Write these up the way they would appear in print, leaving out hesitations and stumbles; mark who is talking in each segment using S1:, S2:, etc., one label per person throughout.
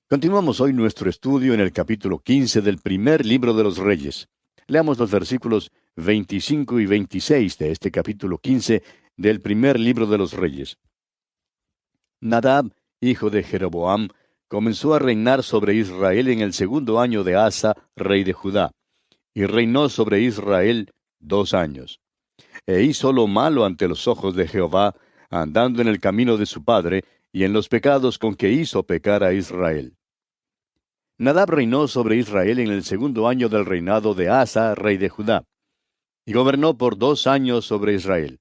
S1: Continuamos hoy nuestro estudio en el capítulo 15 del primer libro de los Reyes. Leamos los versículos 25 y 26 de este capítulo 15 del primer libro de los Reyes. Nadab, hijo de Jeroboam, comenzó a reinar sobre Israel en el segundo año de Asa, rey de Judá, y reinó sobre Israel 2 años. E hizo lo malo ante los ojos de Jehová, andando en el camino de su padre, y en los pecados con que hizo pecar a Israel. Nadab reinó sobre Israel en el segundo año del reinado de Asa, rey de Judá, y gobernó por 2 años sobre Israel.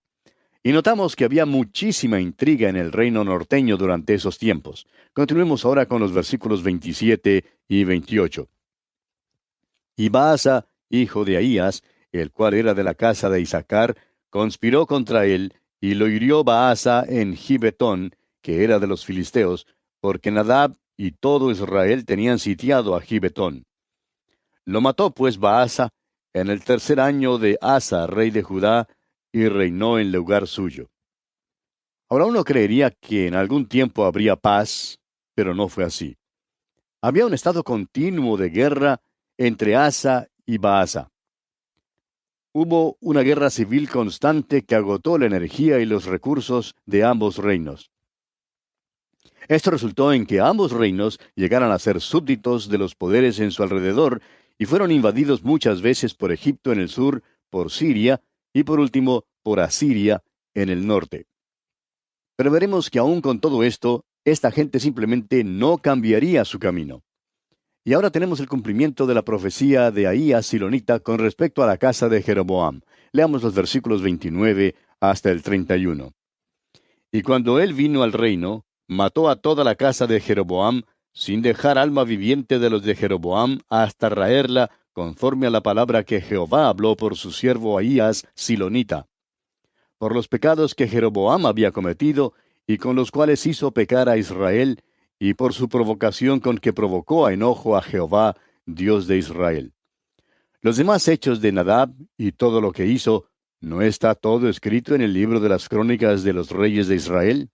S1: Y notamos que había muchísima intriga en el reino norteño durante esos tiempos. Continuemos ahora con los versículos 27 y 28. Y Baasa, hijo de Ahías, el cual era de la casa de Isaacar, conspiró contra él, y lo hirió Baasa en Gibetón, que era de los filisteos, porque Nadab y todo Israel tenían sitiado a Gibetón. Lo mató pues Baasa en el tercer año de Asa, rey de Judá, y reinó en lugar suyo. Ahora uno creería que en algún tiempo habría paz, pero no fue así. Había un estado continuo de guerra entre Asa y Baasa. Hubo una guerra civil constante que agotó la energía y los recursos de ambos reinos. Esto resultó en que ambos reinos llegaran a ser súbditos de los poderes en su alrededor y fueron invadidos muchas veces por Egipto en el sur, por Siria y por último por Asiria en el norte. Pero veremos que aún con todo esto, esta gente simplemente no cambiaría su camino. Y ahora tenemos el cumplimiento de la profecía de Ahías Silonita con respecto a la casa de Jeroboam. Leamos los versículos 29 hasta el 31. Y cuando él vino al reino, mató a toda la casa de Jeroboam, sin dejar alma viviente de los de Jeroboam, hasta raerla, conforme a la palabra que Jehová habló por su siervo Ahías Silonita, por los pecados que Jeroboam había cometido, y con los cuales hizo pecar a Israel, y por su provocación con que provocó a enojo a Jehová, Dios de Israel. Los demás hechos de Nadab y todo lo que hizo, ¿no está todo escrito en el libro de las crónicas de los reyes de Israel?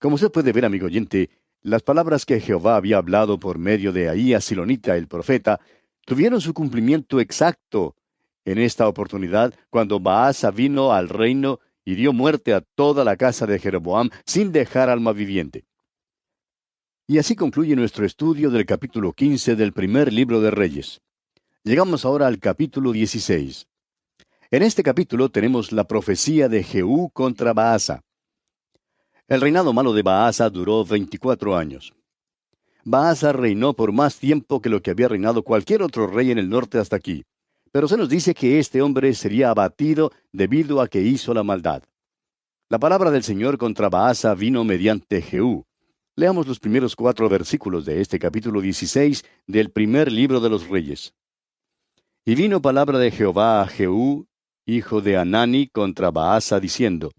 S1: Como usted puede ver, amigo oyente, las palabras que Jehová había hablado por medio de Ahías Silonita, el profeta, tuvieron su cumplimiento exacto en esta oportunidad cuando Baasa vino al reino y dio muerte a toda la casa de Jeroboam sin dejar alma viviente. Y así concluye nuestro estudio del capítulo 15 del primer libro de Reyes. Llegamos ahora al capítulo 16. En este capítulo tenemos la profecía de Jehú contra Baasa. El reinado malo de Baasa duró 24 años. Baasa reinó por más tiempo que lo que había reinado cualquier otro rey en el norte hasta aquí. Pero se nos dice que este hombre sería abatido debido a que hizo la maldad. La palabra del Señor contra Baasa vino mediante Jehú. Leamos los primeros 4 versículos de este capítulo 16 del primer libro de los Reyes. Y vino palabra de Jehová a Jehú, hijo de Hanani, contra Baasa, diciendo: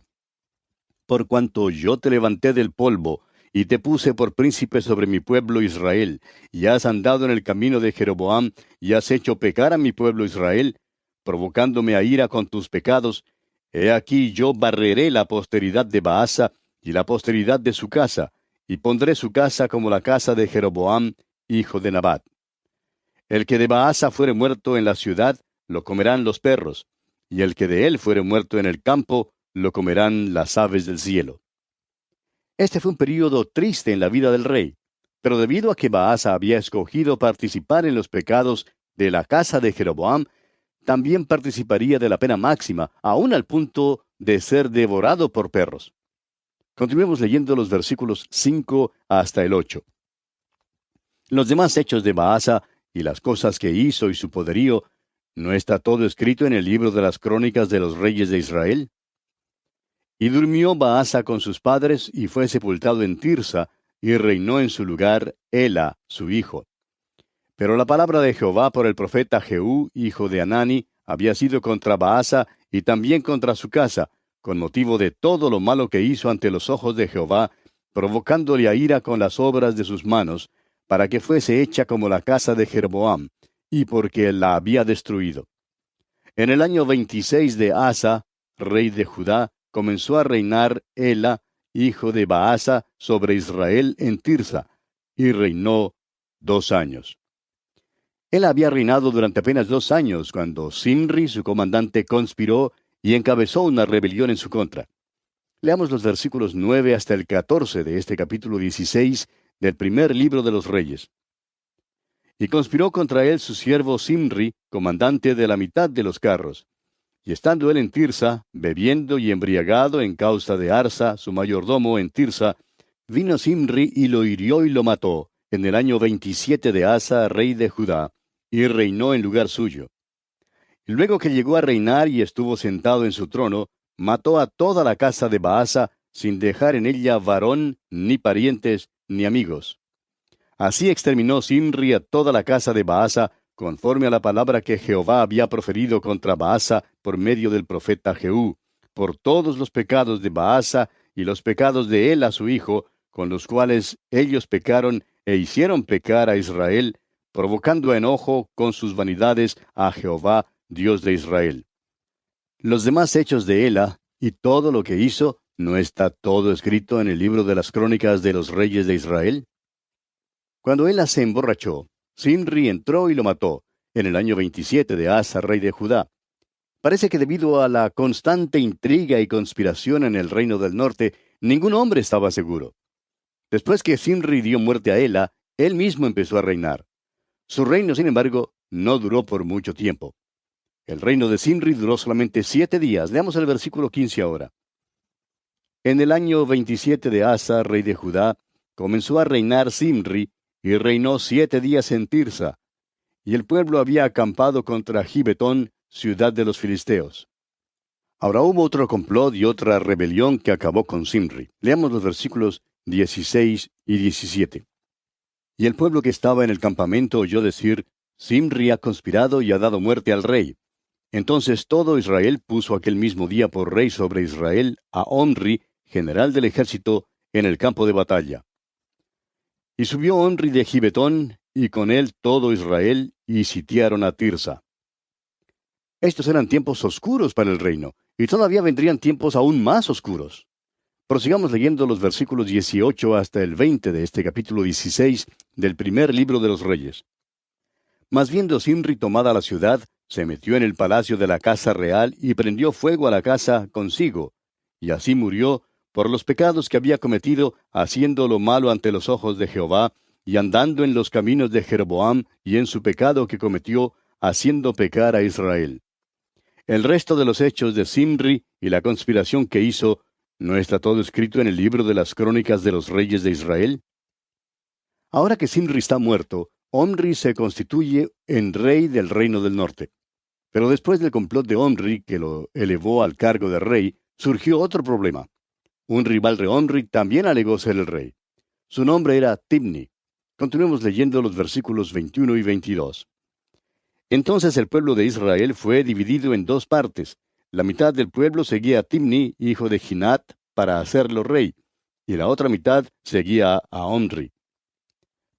S1: Por cuanto yo te levanté del polvo, y te puse por príncipe sobre mi pueblo Israel, y has andado en el camino de Jeroboam, y has hecho pecar a mi pueblo Israel, provocándome a ira con tus pecados, he aquí yo barreré la posteridad de Baasa, y la posteridad de su casa, y pondré su casa como la casa de Jeroboam, hijo de Nabat. El que de Baasa fuere muerto en la ciudad, lo comerán los perros, y el que de él fuere muerto en el campo, lo comerán las aves del cielo. Este fue un período triste en la vida del rey, pero debido a que Baasa había escogido participar en los pecados de la casa de Jeroboam, también participaría de la pena máxima, aún al punto de ser devorado por perros. Continuemos leyendo los versículos 5 hasta el 8. Los demás hechos de Baasa y las cosas que hizo y su poderío, ¿no está todo escrito en el libro de las crónicas de los reyes de Israel? Y durmió Baasa con sus padres y fue sepultado en Tirsa, y reinó en su lugar Ela, su hijo. Pero la palabra de Jehová por el profeta Jehú, hijo de Hanani, había sido contra Baasa y también contra su casa, con motivo de todo lo malo que hizo ante los ojos de Jehová, provocándole a ira con las obras de sus manos, para que fuese hecha como la casa de Jeroboam, y porque la había destruido. En el año 26 de Asa, rey de Judá, comenzó a reinar Ela, hijo de Baasa, sobre Israel en Tirsa, y reinó 2 años. Él había reinado durante apenas 2 años cuando Zimri, su comandante, conspiró y encabezó una rebelión en su contra. Leamos los versículos 9 hasta el 14 de este capítulo 16 del primer libro de los Reyes. Y conspiró contra él su siervo Zimri, comandante de la mitad de los carros. Y estando él en Tirsa, bebiendo y embriagado en causa de Arsa, su mayordomo en Tirsa, vino Zimri y lo hirió y lo mató, en el año 27 de Asa, rey de Judá, y reinó en lugar suyo. Y luego que llegó a reinar y estuvo sentado en su trono, mató a toda la casa de Baasa, sin dejar en ella varón, ni parientes, ni amigos. Así exterminó Zimri a toda la casa de Baasa, conforme a la palabra que Jehová había proferido contra Baasa por medio del profeta Jehú, por todos los pecados de Baasa y los pecados de él a su hijo, con los cuales ellos pecaron e hicieron pecar a Israel, provocando a enojo con sus vanidades a Jehová, Dios de Israel. Los demás hechos de Ela y todo lo que hizo, ¿no está todo escrito en el libro de las crónicas de los reyes de Israel? Cuando Ela se emborrachó, Zimri entró y lo mató, en el año 27 de Asa, rey de Judá. Parece que debido a la constante intriga y conspiración en el reino del norte, ningún hombre estaba seguro. Después que Zimri dio muerte a Ela, él mismo empezó a reinar. Su reino, sin embargo, no duró por mucho tiempo. El reino de Zimri duró solamente 7 días. Leamos el versículo 15 ahora. En el año 27 de Asa, rey de Judá, comenzó a reinar Zimri, y reinó 7 días en Tirsa. Y el pueblo había acampado contra Gibetón, ciudad de los filisteos. Ahora hubo otro complot y otra rebelión que acabó con Zimri. Leamos los versículos 16 y 17. Y el pueblo que estaba en el campamento oyó decir, Zimri ha conspirado y ha dado muerte al rey. Entonces todo Israel puso aquel mismo día por rey sobre Israel a Omri, general del ejército, en el campo de batalla. Y subió Omri de Gibetón, y con él todo Israel, y sitiaron a Tirsa. Estos eran tiempos oscuros para el reino, y todavía vendrían tiempos aún más oscuros. Prosigamos leyendo los versículos 18 hasta el 20 de este capítulo 16 del primer libro de los Reyes. Mas viendo Zimri tomada la ciudad, se metió en el palacio de la casa real y prendió fuego a la casa consigo, y así murió por los pecados que había cometido, haciendo lo malo ante los ojos de Jehová, y andando en los caminos de Jeroboam, y en su pecado que cometió, haciendo pecar a Israel. El resto de los hechos de Zimri y la conspiración que hizo, ¿no está todo escrito en el libro de las crónicas de los reyes de Israel? Ahora que Zimri está muerto, Omri se constituye en rey del reino del norte. Pero después del complot de Omri, que lo elevó al cargo de rey, surgió otro problema. Un rival de Omri también alegó ser el rey. Su nombre era Tibni. Continuemos leyendo los versículos 21 y 22. Entonces el pueblo de Israel fue dividido en 2 partes. La mitad del pueblo seguía a Tibni, hijo de Ginat, para hacerlo rey, y la otra mitad seguía a Omri.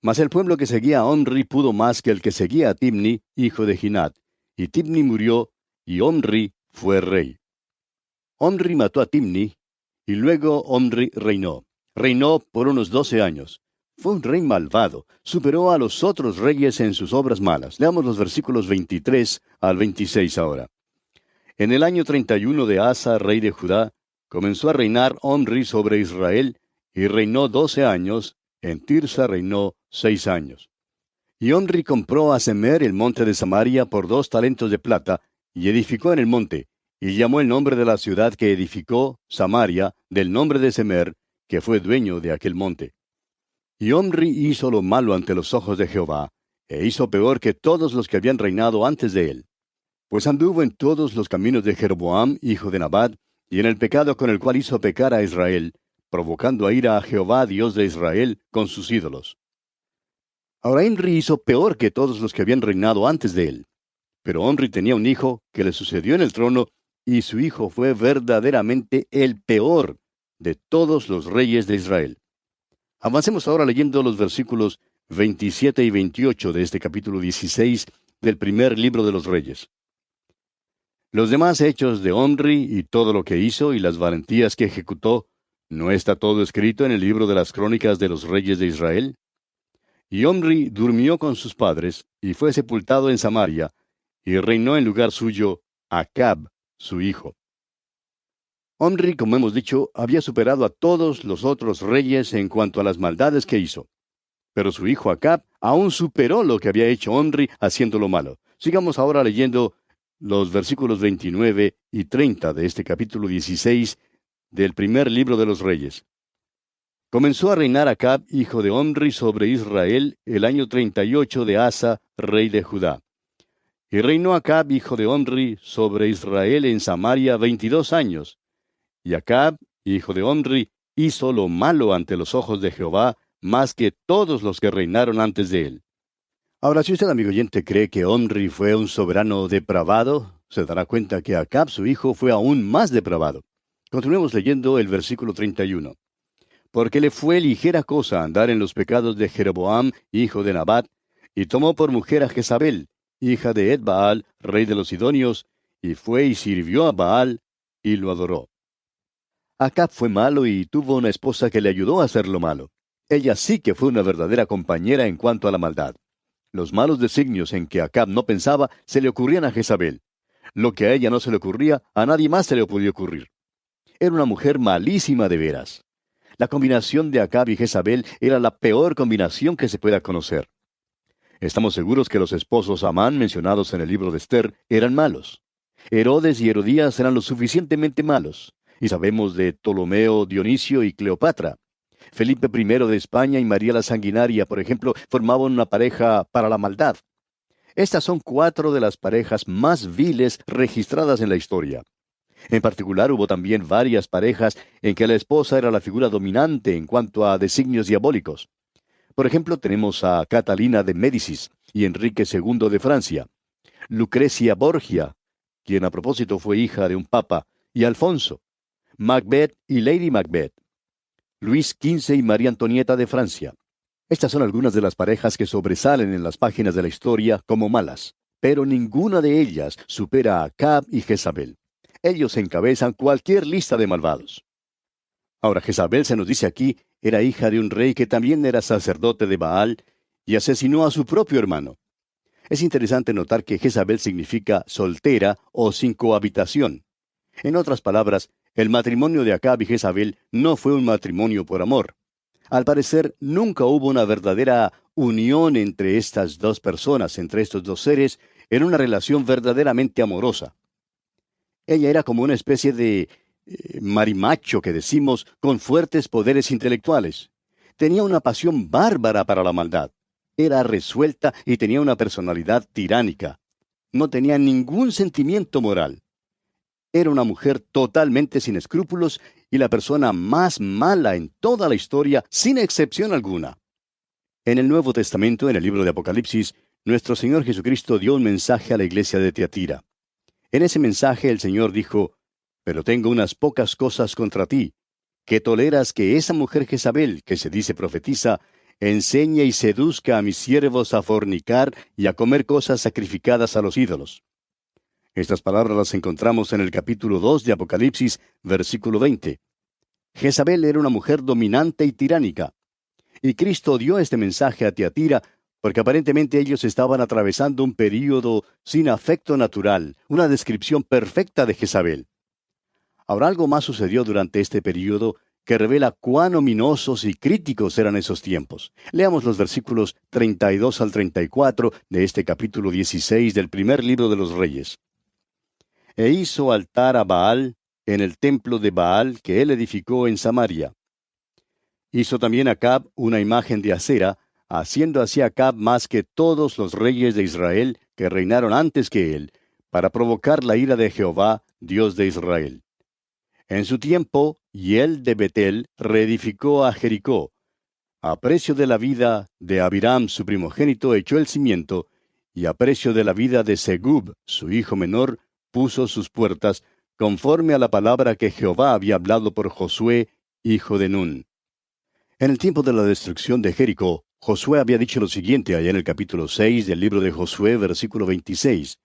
S1: Mas el pueblo que seguía a Omri pudo más que el que seguía a Tibni, hijo de Ginat, y Tibni murió, y Omri fue rey. Omri mató a Tibni, y luego Omri reinó. Reinó por unos 12 años. Fue un rey malvado. Superó a los otros reyes en sus obras malas. Leamos los versículos 23 al 26 ahora. En el año 31 de Asa, rey de Judá, comenzó a reinar Omri sobre Israel, y reinó 12 años. En Tirsa reinó 6 años. Y Omri compró a Semer el monte de Samaria por 2 talentos de plata, y edificó en el monte, y llamó el nombre de la ciudad que edificó, Samaria, del nombre de Semer, que fue dueño de aquel monte. Y Omri hizo lo malo ante los ojos de Jehová, e hizo peor que todos los que habían reinado antes de él. Pues anduvo en todos los caminos de Jeroboam, hijo de Nabat, y en el pecado con el cual hizo pecar a Israel, provocando a ira a Jehová, Dios de Israel, con sus ídolos. Ahora Omri hizo peor que todos los que habían reinado antes de él. Pero Omri tenía un hijo que le sucedió en el trono, y su hijo fue verdaderamente el peor de todos los reyes de Israel. Avancemos ahora leyendo los versículos 27 y 28 de este capítulo 16 del primer libro de los Reyes. Los demás hechos de Omri y todo lo que hizo y las valentías que ejecutó, ¿no está todo escrito en el libro de las crónicas de los reyes de Israel? Y Omri durmió con sus padres, y fue sepultado en Samaria, y reinó en lugar suyo Acab, su hijo. Omri, como hemos dicho, había superado a todos los otros reyes en cuanto a las maldades que hizo. Pero su hijo Acab aún superó lo que había hecho Omri haciendo lo malo. Sigamos ahora leyendo los versículos 29 y 30 de este capítulo 16 del primer libro de los Reyes. Comenzó a reinar Acab, hijo de Omri, sobre Israel el año 38 de Asa, rey de Judá. Y reinó Acab, hijo de Omri, sobre Israel en Samaria 22 años. Y Acab, hijo de Omri, hizo lo malo ante los ojos de Jehová, más que todos los que reinaron antes de él. Ahora, si usted, amigo oyente, cree que Omri fue un soberano depravado, se dará cuenta que Acab, su hijo, fue aún más depravado. Continuemos leyendo el versículo 31. Porque le fue ligera cosa andar en los pecados de Jeroboam, hijo de Nabat, y tomó por mujer a Jezabel, hija de Ed-Baal, rey de los Sidonios, y fue y sirvió a Baal, y lo adoró. Acab fue malo y tuvo una esposa que le ayudó a hacer lo malo. Ella sí que fue una verdadera compañera en cuanto a la maldad. Los malos designios en que Acab no pensaba se le ocurrían a Jezabel. Lo que a ella no se le ocurría, a nadie más se le podía ocurrir. Era una mujer malísima de veras. La combinación de Acab y Jezabel era la peor combinación que se pueda conocer. Estamos seguros que los esposos Amán mencionados en el libro de Esther eran malos. Herodes y Herodías eran lo suficientemente malos. Y sabemos de Ptolomeo, Dionisio y Cleopatra. Felipe I de España y María la Sanguinaria, por ejemplo, formaban una pareja para la maldad. Estas son 4 de las parejas más viles registradas en la historia. En particular, hubo también varias parejas en que la esposa era la figura dominante en cuanto a designios diabólicos. Por ejemplo, tenemos a Catalina de Médicis y Enrique II de Francia, Lucrecia Borgia, quien a propósito fue hija de un papa, y Alfonso, Macbeth y Lady Macbeth, Luis XV y María Antonieta de Francia. Estas son algunas de las parejas que sobresalen en las páginas de la historia como malas, pero ninguna de ellas supera a Acab y Jezabel. Ellos encabezan cualquier lista de malvados. Ahora, Jezabel, se nos dice aquí, era hija de un rey que también era sacerdote de Baal y asesinó a su propio hermano. Es interesante notar que Jezabel significa soltera o sin cohabitación. En otras palabras, el matrimonio de Acab y Jezabel no fue un matrimonio por amor. Al parecer, nunca hubo una verdadera unión entre estas dos personas, entre estos dos seres, en una relación verdaderamente amorosa. Ella era como una especie de marimacho que decimos, con fuertes poderes intelectuales. Tenía una pasión bárbara para la maldad. Era resuelta y tenía una personalidad tiránica. No tenía ningún sentimiento moral. Era una mujer totalmente sin escrúpulos y la persona más mala en toda la historia, sin excepción alguna. En el Nuevo Testamento, en el libro de Apocalipsis, nuestro Señor Jesucristo dio un mensaje a la iglesia de Tiatira. En ese mensaje el Señor dijo, «Pero tengo unas pocas cosas contra ti, que toleras que esa mujer Jezabel, que se dice profetiza, enseñe y seduzca a mis siervos a fornicar y a comer cosas sacrificadas a los ídolos». Estas palabras las encontramos en el capítulo 2 de Apocalipsis, versículo 20. Jezabel era una mujer dominante y tiránica. Y Cristo dio este mensaje a Tiatira porque aparentemente ellos estaban atravesando un período sin afecto natural, una descripción perfecta de Jezabel. Ahora algo más sucedió durante este período que revela cuán ominosos y críticos eran esos tiempos. Leamos los versículos 32 al 34 de este capítulo 16 del primer libro de los Reyes. E hizo altar a Baal en el templo de Baal que él edificó en Samaria. Hizo también Acab una imagen de acera, haciendo así Acab más que todos los reyes de Israel que reinaron antes que él, para provocar la ira de Jehová, Dios de Israel. En su tiempo, Hiel de Betel reedificó a Jericó. A precio de la vida de Abiram su primogénito echó el cimiento, y a precio de la vida de Segub su hijo menor puso sus puertas, conforme a la palabra que Jehová había hablado por Josué, hijo de Nun. En el tiempo de la destrucción de Jericó, Josué había dicho lo siguiente allá en el capítulo 6 del libro de Josué, versículo 26.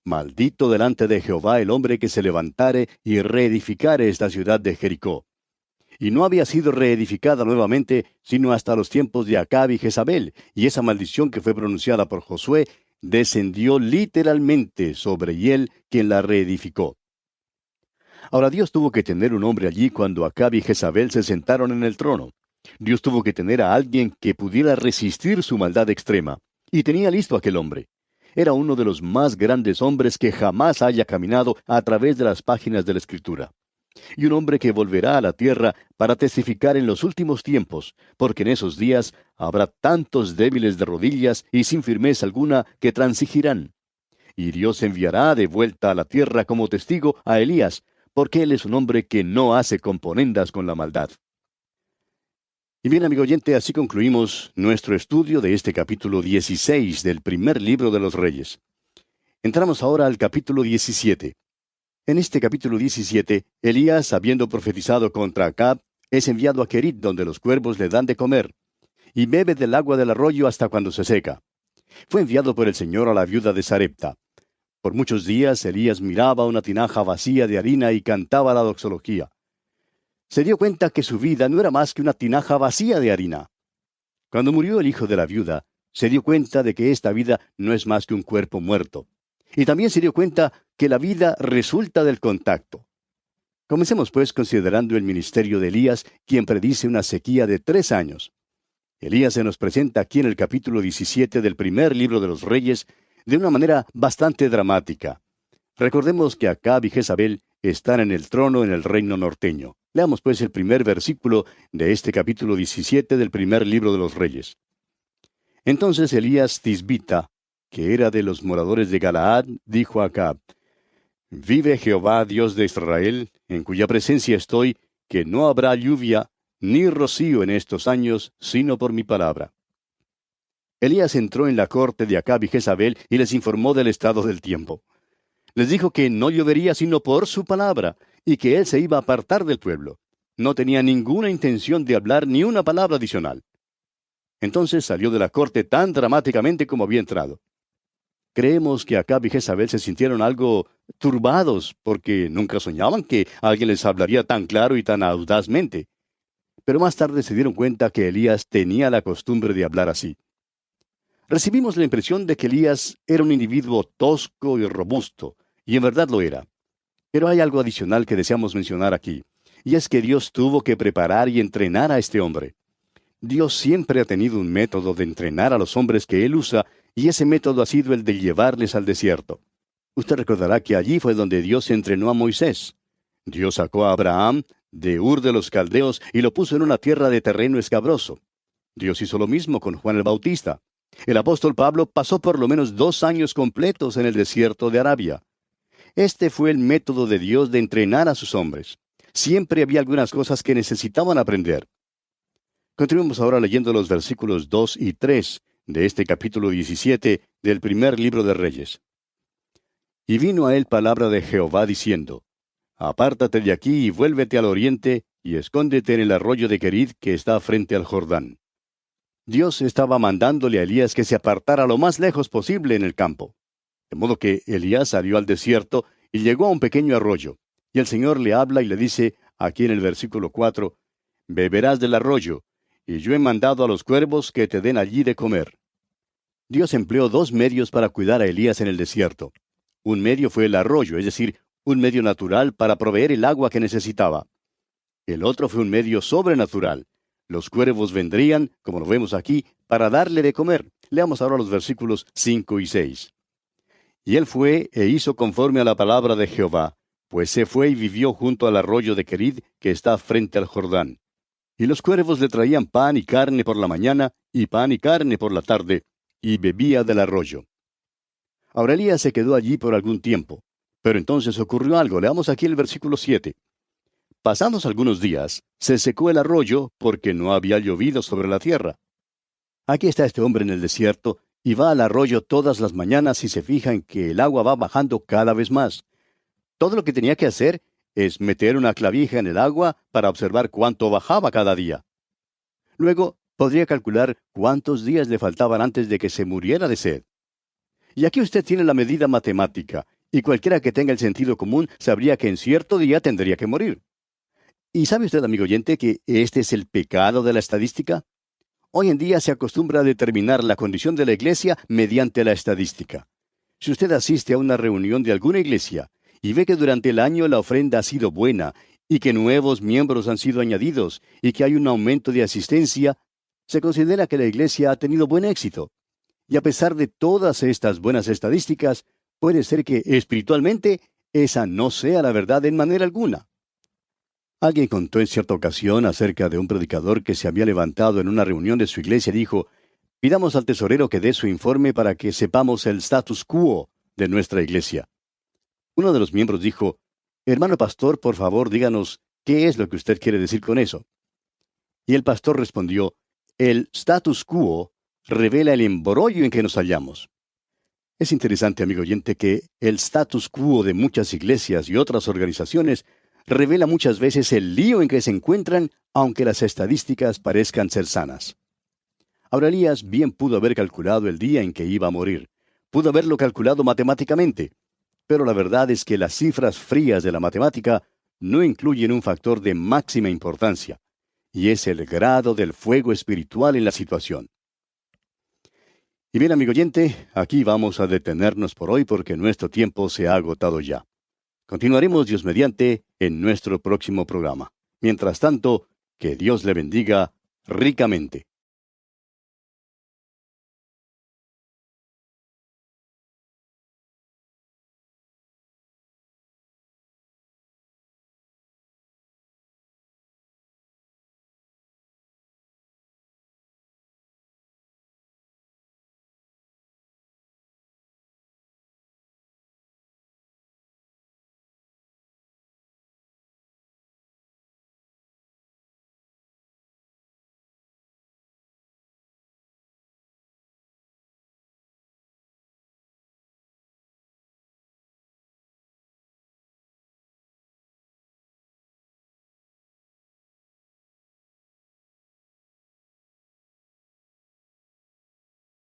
S1: Maldito delante de Jehová el hombre que se levantare y reedificare esta ciudad de Jericó. y no había sido reedificada nuevamente sino hasta los tiempos de Acab y Jezabel, y esa maldición que fue pronunciada por Josué descendió literalmente sobre él, quien la reedificó. Ahora Dios tuvo que tener un hombre allí cuando Acab y Jezabel se sentaron en el trono. Dios tuvo que tener a alguien que pudiera resistir su maldad extrema, y tenía listo aquel hombre. Era uno de los más grandes hombres que jamás haya caminado a través de las páginas de la Escritura. Y un hombre que volverá a la tierra para testificar en los últimos tiempos, porque en esos días habrá tantos débiles de rodillas y sin firmeza alguna que transigirán. Y Dios enviará de vuelta a la tierra como testigo a Elías, porque él es un hombre que no hace componendas con la maldad. Y bien, amigo oyente, así concluimos nuestro estudio de este capítulo 16 del primer libro de los Reyes. Entramos ahora al capítulo 17. En este capítulo 17, Elías, habiendo profetizado contra Acab, es enviado a Querit, donde los cuervos le dan de comer, y bebe del agua del arroyo hasta cuando se seca. Fue enviado por el Señor a la viuda de Sarepta. Por muchos días Elías miraba una tinaja vacía de harina y cantaba la doxología. Se dio cuenta que su vida no era más que una tinaja vacía de harina. Cuando murió el hijo de la viuda, se dio cuenta de que esta vida no es más que un cuerpo muerto. Y también se dio cuenta que la vida resulta del contacto. Comencemos pues considerando el ministerio de Elías, quien predice una sequía de 3 años. Elías se nos presenta aquí en el capítulo 17 del primer libro de los Reyes de una manera bastante dramática. Recordemos que Acab y Jezabel están en el trono en el reino norteño. Leamos pues el primer versículo de este capítulo 17 del primer libro de los Reyes. Entonces Elías Tisbita, que era de los moradores de Galaad, dijo a Acab: Vive Jehová, Dios de Israel, en cuya presencia estoy, que no habrá lluvia ni rocío en estos años, sino por mi palabra. Elías entró en la corte de Acab y Jezabel y les informó del estado del tiempo. Les dijo que no llovería sino por su palabra, y que él se iba a apartar del pueblo. No tenía ninguna intención de hablar ni una palabra adicional. Entonces salió de la corte tan dramáticamente como había entrado. Creemos que Acab y Jezabel se sintieron algo turbados, porque nunca soñaban que alguien les hablaría tan claro y tan audazmente. Pero más tarde se dieron cuenta que Elías tenía la costumbre de hablar así. Recibimos la impresión de que Elías era un individuo tosco y robusto, y en verdad lo era. Pero hay algo adicional que deseamos mencionar aquí, y es que Dios tuvo que preparar y entrenar a este hombre. Dios siempre ha tenido un método de entrenar a los hombres que Él usa, y ese método ha sido el de llevarles al desierto. Usted recordará que allí fue donde Dios entrenó a Moisés. Dios sacó a Abraham de Ur de los Caldeos y lo puso en una tierra de terreno escabroso. Dios hizo lo mismo con Juan el Bautista. El apóstol Pablo pasó por lo menos 2 años completos en el desierto de Arabia. Este fue el método de Dios de entrenar a sus hombres. Siempre había algunas cosas que necesitaban aprender. Continuemos ahora leyendo los versículos 2 y 3 de este capítulo 17 del primer libro de Reyes. Y vino a él palabra de Jehová diciendo: Apártate de aquí y vuélvete al oriente, y escóndete en el arroyo de Querit que está frente al Jordán. Dios estaba mandándole a Elías que se apartara lo más lejos posible en el campo. De modo que Elías salió al desierto y llegó a un pequeño arroyo. Y el Señor le habla y le dice, aquí en el versículo 4, Beberás del arroyo, y yo he mandado a los cuervos que te den allí de comer. Dios empleó 2 medios para cuidar a Elías en el desierto. Un medio fue el arroyo, es decir, un medio natural para proveer el agua que necesitaba. El otro fue un medio sobrenatural. Los cuervos vendrían, como lo vemos aquí, para darle de comer. Leamos ahora los versículos 5 y 6. Y él fue e hizo conforme a la palabra de Jehová, pues se fue y vivió junto al arroyo de Querid, que está frente al Jordán. Y los cuervos le traían pan y carne por la mañana, y pan y carne por la tarde, y bebía del arroyo. Ahora Elías se quedó allí por algún tiempo. Pero entonces ocurrió algo. Leamos aquí el versículo 7. Pasados algunos días, se secó el arroyo porque no había llovido sobre la tierra. Aquí está este hombre en el desierto, y va al arroyo todas las mañanas y se fija en que el agua va bajando cada vez más. Todo lo que tenía que hacer es meter una clavija en el agua para observar cuánto bajaba cada día. Luego, podría calcular cuántos días le faltaban antes de que se muriera de sed. Y aquí usted tiene la medida matemática, y cualquiera que tenga el sentido común sabría que en cierto día tendría que morir. ¿Y sabe usted, amigo oyente, que este es el pecado de la estadística? Hoy en día se acostumbra a determinar la condición de la iglesia mediante la estadística. Si usted asiste a una reunión de alguna iglesia y ve que durante el año la ofrenda ha sido buena y que nuevos miembros han sido añadidos y que hay un aumento de asistencia, se considera que la iglesia ha tenido buen éxito. Y a pesar de todas estas buenas estadísticas, puede ser que espiritualmente esa no sea la verdad en manera alguna. Alguien contó en cierta ocasión acerca de un predicador que se había levantado en una reunión de su iglesia y dijo: pidamos al tesorero que dé su informe para que sepamos el status quo de nuestra iglesia. Uno de los miembros dijo: hermano pastor, por favor, díganos qué es lo que usted quiere decir con eso. Y el pastor respondió: el status quo revela el embrollo en que nos hallamos. Es interesante, amigo oyente, que el status quo de muchas iglesias y otras organizaciones revela muchas veces el lío en que se encuentran, aunque las estadísticas parezcan ser sanas. Ahora, Elías bien pudo haber calculado el día en que iba a morir. Pudo haberlo calculado matemáticamente. Pero la verdad es que las cifras frías de la matemática no incluyen un factor de máxima importancia, y es el grado del fuego espiritual en la situación. Y bien, amigo oyente, aquí vamos a detenernos por hoy porque nuestro tiempo se ha agotado ya. Continuaremos, Dios mediante, en nuestro próximo programa. Mientras tanto, que Dios le bendiga ricamente.